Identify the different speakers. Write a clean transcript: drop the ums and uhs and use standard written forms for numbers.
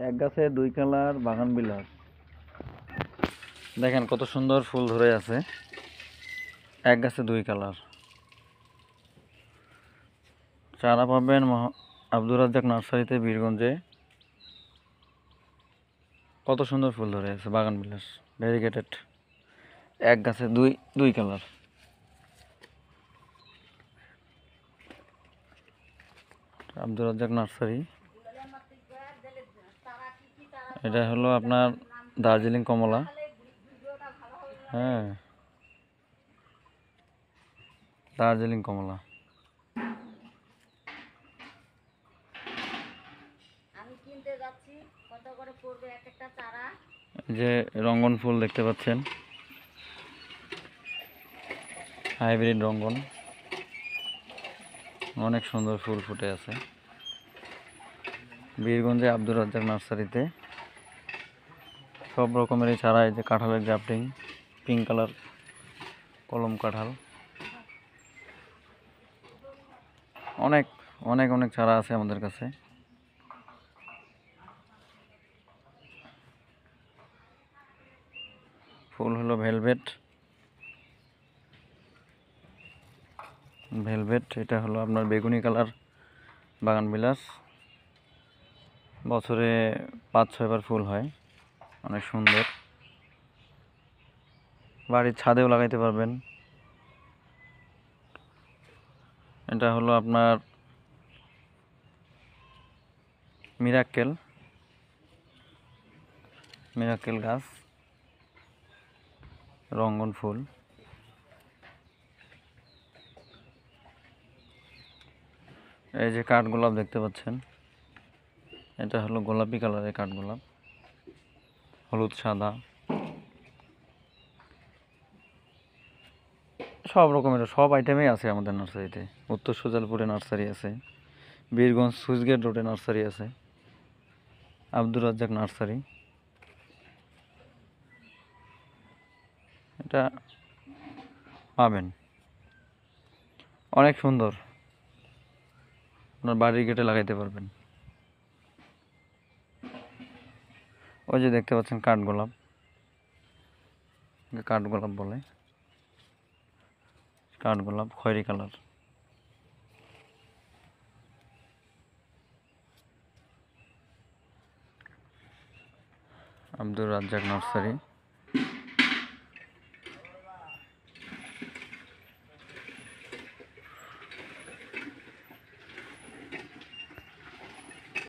Speaker 1: এক গাছে দুই কালার বাগান বিলাস। দেখেন কত সুন্দর ফুল ধরে আছে। এক গাছে দুই কালার। চারা পাবেন আব্দুর রাজ্জাক নার্সারিতে, বীরগঞ্জে। কত সুন্দর ফুল ধরে আছে বাগান বিলাস, ভেরিগেটেড। এক গাছে দুই দুই কালার। আব্দুর রাজ্জাক নার্সারি। এটা হলো আপনার দার্জিলিং কমলা। হ্যাঁ, দার্জিলিং কমলা। যে রঙ্গন ফুল দেখতে পাচ্ছেন, হাইব্রিড রঙ্গন, অনেক সুন্দর ফুল ফুটে আছে বীরগঞ্জে আব্দুর রাজ্জাক নার্সারিতে। সব রকমেরই চারা, এই যে কাঁঠালের গ্রাফটিং, পিঙ্ক কালার কলম কাঁঠাল, অনেক অনেক অনেক চারা আছে আমাদের কাছে। ফুল হলো ভেলভেট। ভেলভেট এটা হলো আপনার বেগুনি কালার বাগান বিলাস। বছরে 5-6 বার ফুল হয়, অনেক সুন্দর। বাড়ির ছাদেও লাগাইতে পারবেন। এটা হলো আপনার মিরাক্কেল মিরাক্কেল গাছ, রঙ্গন ফুল। এই যে কাঠগোলাপ দেখতে পাচ্ছেন, এটা হলো গোলাপি কালারের কাঠগোলাপ, হলুদ সাদা, সব রকমের সব আইটেমই আছে আমাদের নার্সারিতে। উত্তর সুজালপুরে নার্সারি আছে, বীরগঞ্জ সুইচগেট রোডে নার্সারি আছে, আব্দুর রাজ্জাক নার্সারি। এটা পাবেন, অনেক সুন্দর, আপনার বাড়ির গেটে লাগাইতে পারবেন। ওই যে দেখতে পাচ্ছেন কাঠগোলাপ, কাঠগোলাপ বলে, কাঠগোলাপ খয়েরি কালার। আব্দুর রাজ্জাক নার্সারি।